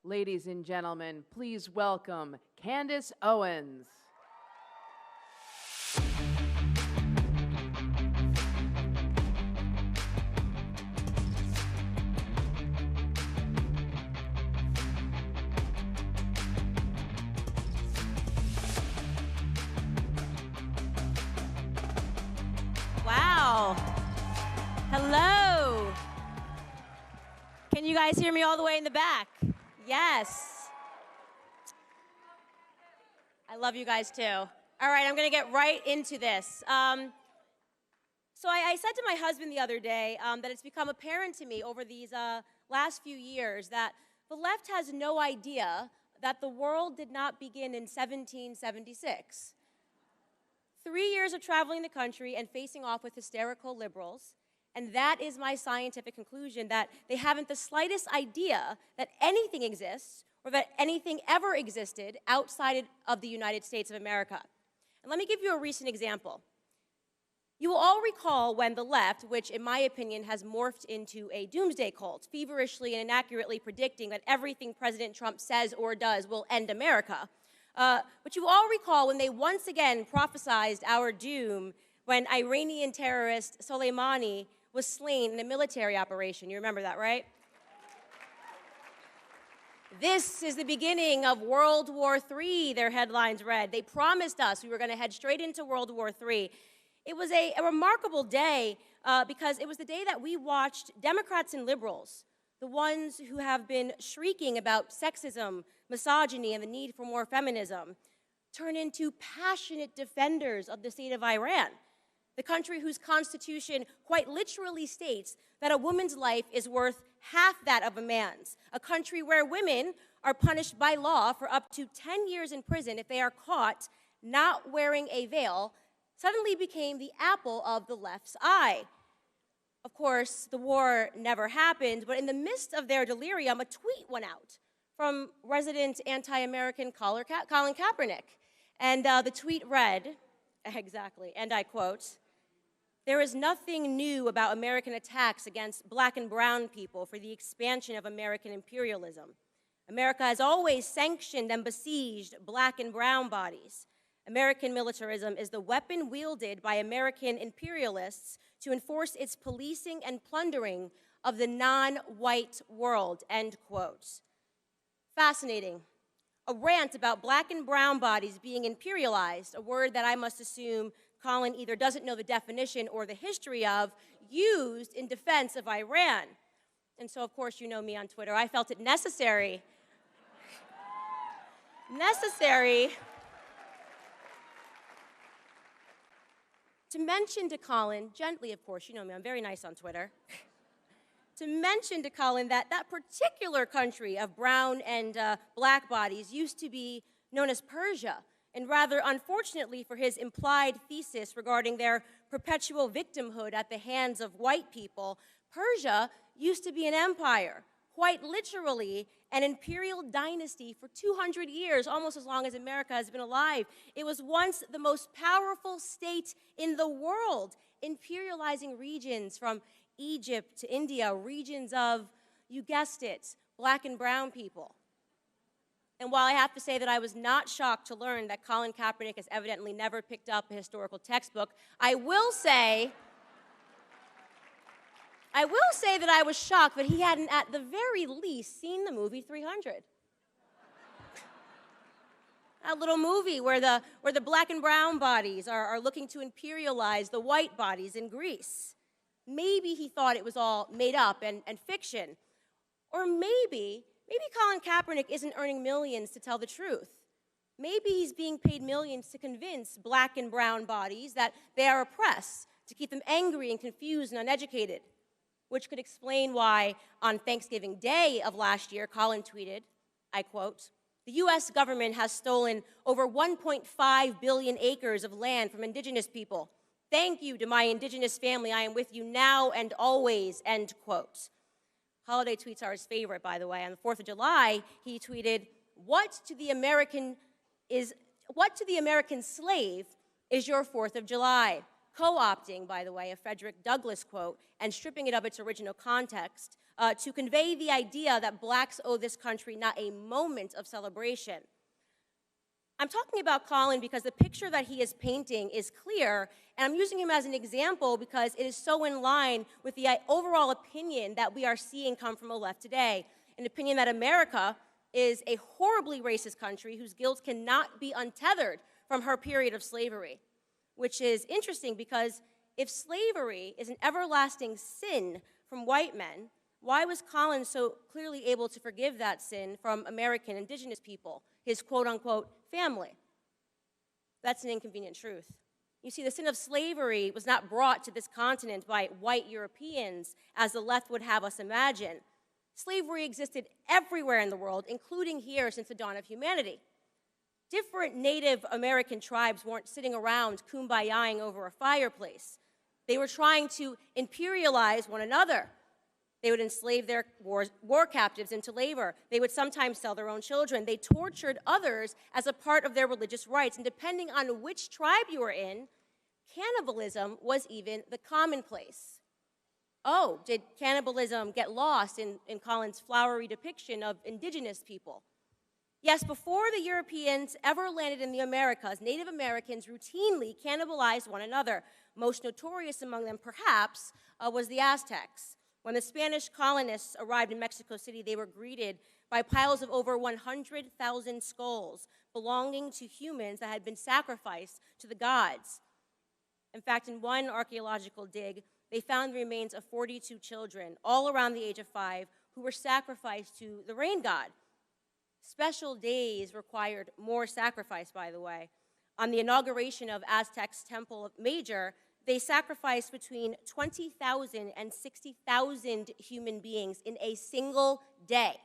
Ladies and gentlemen, please welcome Candice Owens. Wow. Hello. Can you guys hear me all the way in the back? Yes. I love you guys too. All right, I'm going to get right into this. So I said to my husband the other day that it's become apparent to me over these last few years that the left has no idea that the world did not begin in 1776. 3 years of traveling the country and facing off with hysterical liberals, and that is my scientific conclusion, that they haven't the slightest idea that anything exists or that anything ever existed outside of the United States of America. And let me give you a recent example. You will all recall when the left, which in my opinion has morphed into a doomsday cult, feverishly and inaccurately predicting that everything President Trump says or does will end America. But you all recall when they once again prophesized our doom when Iranian terrorist Soleimani was slain in a military operation. You remember that, right? This is the beginning of World War III, their headlines read. They promised us we were going to head straight into World War III. It was a remarkable day because it was the day that we watched Democrats and liberals, the ones who have been shrieking about sexism, misogyny, and the need for more feminism, turn into passionate defenders of the state of Iran, the country whose constitution quite literally states that a woman's life is worth half that of a man's, a country where women are punished by law for up to 10 years in prison if they are caught not wearing a veil, suddenly became the apple of the left's eye. Of course, the war never happened, but in the midst of their delirium, a tweet went out from resident anti-American Colin Kaepernick. And the tweet read, exactly, and I quote, "There is nothing new about American attacks against black and brown people for the expansion of American imperialism. America has always sanctioned and besieged black and brown bodies. American militarism is the weapon wielded by American imperialists to enforce its policing and plundering of the non-white world," end quote. Fascinating. A rant about black and brown bodies being imperialized, a word that I must assume Colin either doesn't know the definition or the history of, used in defense of Iran. And so, of course, you know me on Twitter. I felt it necessary to mention to Colin, gently of course, you know me, I'm very nice on Twitter, to mention to Colin that that particular country of brown and black bodies used to be known as Persia, and rather unfortunately for his implied thesis regarding their perpetual victimhood at the hands of white people, Persia used to be an empire, quite literally an imperial dynasty for 200 years, almost as long as America has been alive. It was once the most powerful state in the world, imperializing regions from Egypt to India, regions of, you guessed it, black and brown people. And while I have to say that I was not shocked to learn that Colin Kaepernick has evidently never picked up a historical textbook, I will say that I was shocked that he hadn't at the very least seen the movie 300. A little movie where the black and brown bodies are looking to imperialize the white bodies in Greece. Maybe he thought it was all made up and fiction. Or maybe Colin Kaepernick isn't earning millions to tell the truth. Maybe he's being paid millions to convince black and brown bodies that they are oppressed, to keep them angry and confused and uneducated, which could explain why on Thanksgiving Day of last year, Colin tweeted, I quote, "The U.S. government has stolen over 1.5 billion acres of land from indigenous people. Thank you to my indigenous family. I am with you now and always," end quote. Holiday tweets are his favorite, by the way. On the 4th of July, he tweeted, what to the American slave is your 4th of July?" Co-opting, by the way, a Frederick Douglass quote and stripping it of its original context, to convey the idea that blacks owe this country not a moment of celebration. I'm talking about Colin because the picture that he is painting is clear, and I'm using him as an example because it is so in line with the overall opinion that we are seeing come from the left today, an opinion that America is a horribly racist country whose guilt cannot be untethered from her period of slavery, which is interesting because if slavery is an everlasting sin from white men, why was Colin so clearly able to forgive that sin from American indigenous people, his quote-unquote family? That's an inconvenient truth. You see, the sin of slavery was not brought to this continent by white Europeans, as the left would have us imagine. Slavery existed everywhere in the world, including here since the dawn of humanity. Different Native American tribes weren't sitting around kumbayaing over a fireplace. They were trying to imperialize one another. They would enslave their war captives into labor. They would sometimes sell their own children. They tortured others as a part of their religious rites. And depending on which tribe you were in, cannibalism was even the commonplace. Oh, did cannibalism get lost in Colin's flowery depiction of indigenous people? Yes, before the Europeans ever landed in the Americas, Native Americans routinely cannibalized one another. Most notorious among them, perhaps, was the Aztecs. When the Spanish colonists arrived in Mexico City, they were greeted by piles of over 100,000 skulls belonging to humans that had been sacrificed to the gods. In fact, in one archaeological dig, they found the remains of 42 children, all around the age of 5, who were sacrificed to the rain god. Special days required more sacrifice, by the way. On the inauguration of Aztec's Temple Major, they sacrificed between 20,000 and 60,000 human beings in a single day.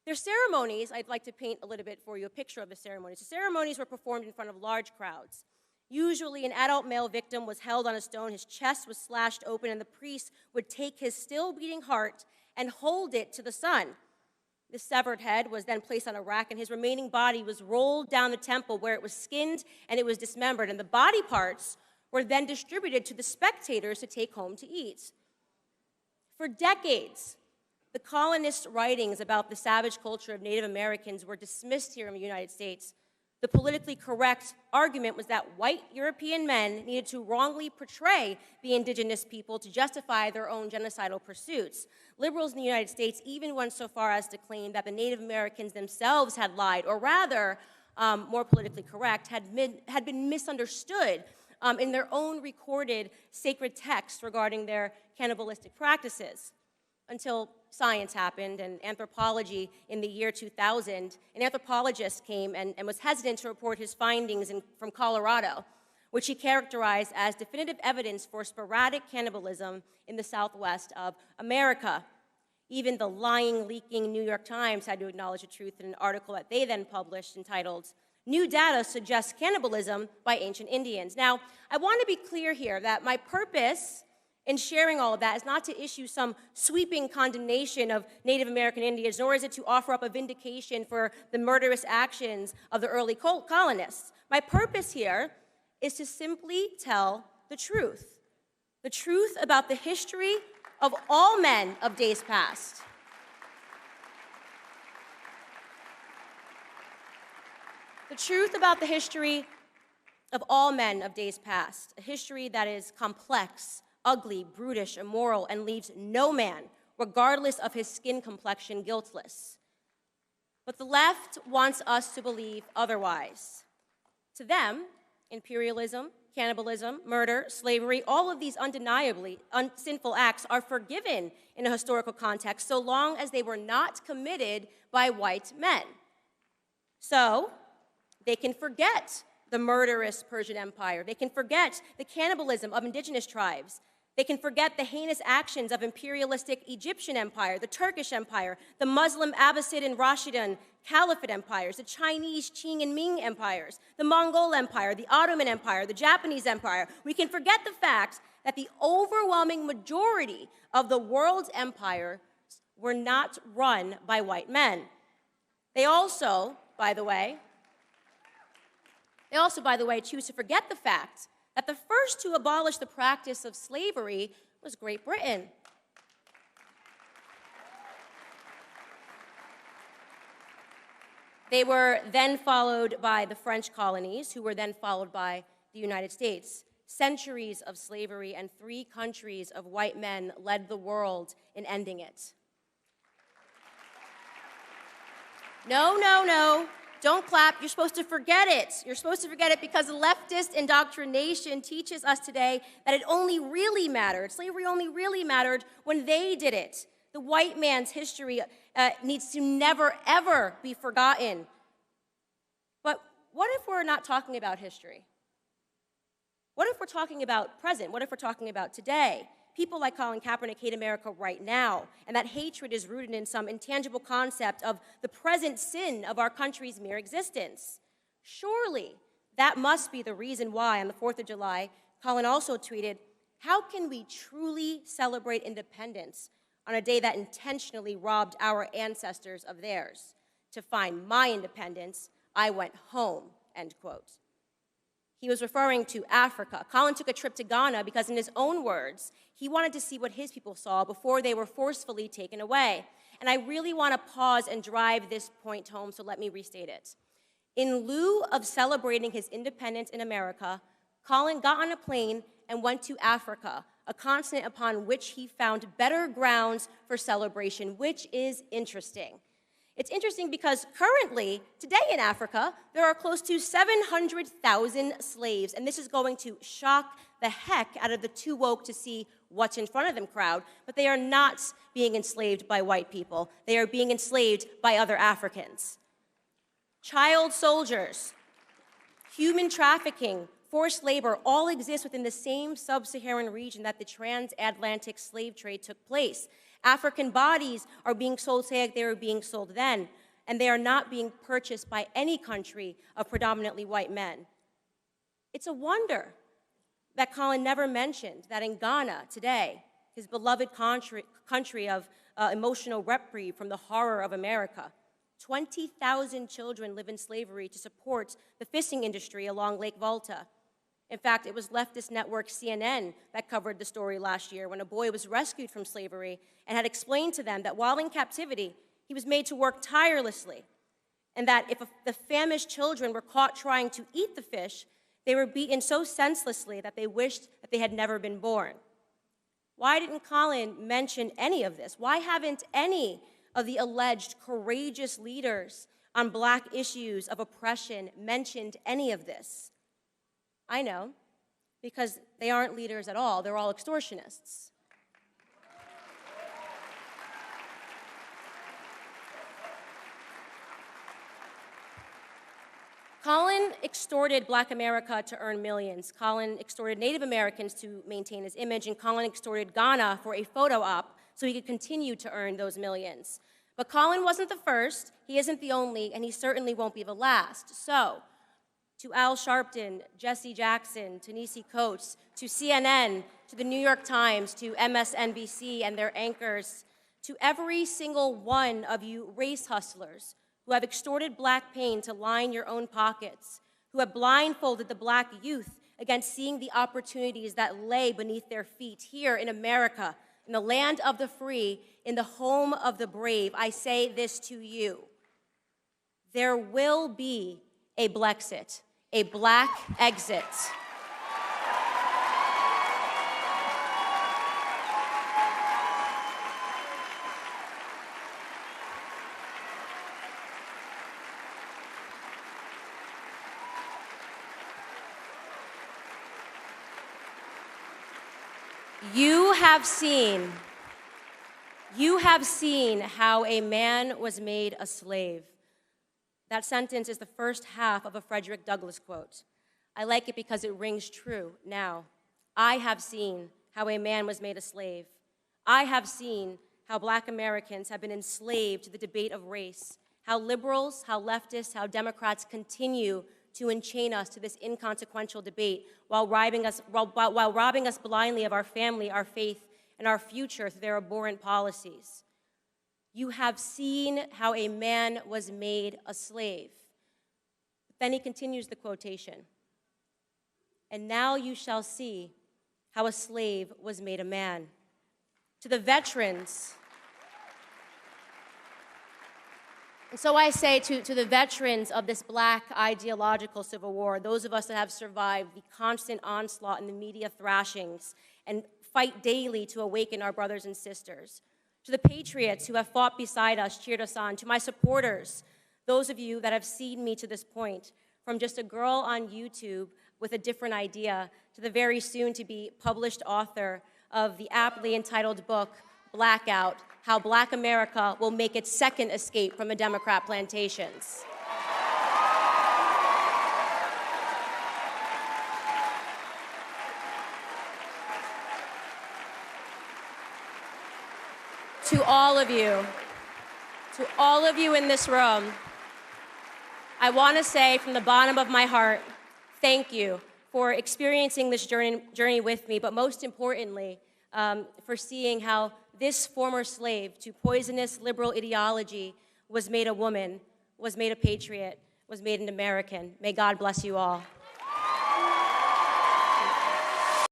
Their ceremonies, I'd like to paint a little bit for you, a picture of the ceremonies. The ceremonies were performed in front of large crowds. Usually, an adult male victim was held on a stone, his chest was slashed open, and the priest would take his still beating heart and hold it to the sun. The severed head was then placed on a rack, and his remaining body was rolled down the temple where it was skinned and it was dismembered, and the body parts were then distributed to the spectators to take home to eat. For decades, the colonists' writings about the savage culture of Native Americans were dismissed here in the United States. The politically correct argument was that white European men needed to wrongly portray the indigenous people to justify their own genocidal pursuits. Liberals in the United States even went so far as to claim that the Native Americans themselves had lied, or rather, more politically correct, had been misunderstood in their own recorded sacred texts regarding their cannibalistic practices. Until science happened and anthropology in the year 2000, an anthropologist came and was hesitant to report his findings from Colorado, which he characterized as definitive evidence for sporadic cannibalism in the Southwest of America. Even the lying, leaking New York Times had to acknowledge the truth in an article that they then published entitled, "New Data Suggests Cannibalism by Ancient Indians." Now, I want to be clear here that my purpose in sharing all of that is not to issue some sweeping condemnation of Native American Indians, nor is it to offer up a vindication for the murderous actions of the early colonists. My purpose here is to simply tell the truth about the history of all men of days past. The truth about the history of all men of days past, a history that is complex, ugly, brutish, immoral, and leaves no man, regardless of his skin complexion, guiltless. But the left wants us to believe otherwise. To them, imperialism, cannibalism, murder, slavery, all of these undeniably sinful acts are forgiven in a historical context so long as they were not committed by white men. So, they can forget the murderous Persian Empire. They can forget the cannibalism of indigenous tribes. They can forget the heinous actions of imperialistic Egyptian Empire, the Turkish Empire, the Muslim Abbasid and Rashidun Caliphate empires, the Chinese Qing and Ming empires, the Mongol Empire, the Ottoman Empire, the Japanese Empire. We can forget the fact that the overwhelming majority of the world's empires were not run by white men. They also, by the way, choose to forget the fact that the first to abolish the practice of slavery was Great Britain. They were then followed by the French colonies, who were then followed by the United States. Centuries of slavery and 3 countries of white men led the world in ending it. No. Don't clap. You're supposed to forget it. You're supposed to forget it because leftist indoctrination teaches us today that it only really mattered. Slavery only really mattered when they did it. The white man's history needs to never, ever be forgotten. But what if we're not talking about history? What if we're talking about present? What if we're talking about today? People like Colin Kaepernick hate America right now, and that hatred is rooted in some intangible concept of the present sin of our country's mere existence. Surely, that must be the reason why, on the 4th of July, Colin also tweeted, "How can we truly celebrate independence on a day that intentionally robbed our ancestors of theirs? To find my independence, I went home," end quote. He was referring to Africa. Colin took a trip to Ghana because, in his own words, he wanted to see what his people saw before they were forcefully taken away. And I really want to pause and drive this point home, so let me restate it. In lieu of celebrating his independence in America, Colin got on a plane and went to Africa, a continent upon which he found better grounds for celebration, which is interesting. It's interesting because currently, today in Africa, there are close to 700,000 slaves, and this is going to shock the heck out of the too woke to see what's in front of them crowd, but they are not being enslaved by white people. They are being enslaved by other Africans. Child soldiers, human trafficking, forced labor all exist within the same sub-Saharan region that the transatlantic slave trade took place. African bodies are being sold today like they were being sold then, and they are not being purchased by any country of predominantly white men. It's a wonder that Colin never mentioned that in Ghana today, his beloved country of emotional reprieve from the horror of America, 20,000 children live in slavery to support the fishing industry along Lake Volta. In fact, it was leftist network CNN that covered the story last year when a boy was rescued from slavery and had explained to them that while in captivity, he was made to work tirelessly, and that if the famished children were caught trying to eat the fish, they were beaten so senselessly that they wished that they had never been born. Why didn't Colin mention any of this? Why haven't any of the alleged courageous leaders on Black issues of oppression mentioned any of this? I know, because they aren't leaders at all. They're all extortionists. Colin extorted Black America to earn millions. Colin extorted Native Americans to maintain his image, and Colin extorted Ghana for a photo op so he could continue to earn those millions. But Colin wasn't the first, he isn't the only, and he certainly won't be the last. So, to Al Sharpton, Jesse Jackson, Ta-Nehisi Coates, to CNN, to the New York Times, to MSNBC and their anchors, to every single one of you race hustlers who have extorted Black pain to line your own pockets, who have blindfolded the Black youth against seeing the opportunities that lay beneath their feet here in America, in the land of the free, in the home of the brave, I say this to you. There will be a blexit, a Black exit. You have seen how a man was made a slave. That sentence is the first half of a Frederick Douglass quote. I like it because it rings true now. I have seen how a man was made a slave. I have seen how Black Americans have been enslaved to the debate of race, how liberals, how leftists, how Democrats continue to enchain us to this inconsequential debate while robbing us blindly of our family, our faith, and our future through their abhorrent policies. You have seen how a man was made a slave. Then he continues the quotation. And now you shall see how a slave was made a man. To the veterans And so I say to the veterans of this black ideological civil war, those of us that have survived the constant onslaught and the media thrashings and fight daily to awaken our brothers and sisters, to the patriots who have fought beside us, cheered us on, to my supporters, those of you that have seen me to this point, from just a girl on YouTube with a different idea to the very soon-to-be published author of the aptly entitled book, Blackout: How Black America Will Make Its Second Escape from the Democrat Plantations. To all of you in this room, I want to say from the bottom of my heart, thank you for experiencing this journey with me, but most importantly, for seeing how this former slave to poisonous liberal ideology was made a woman, was made a patriot, was made an American. May God bless you all.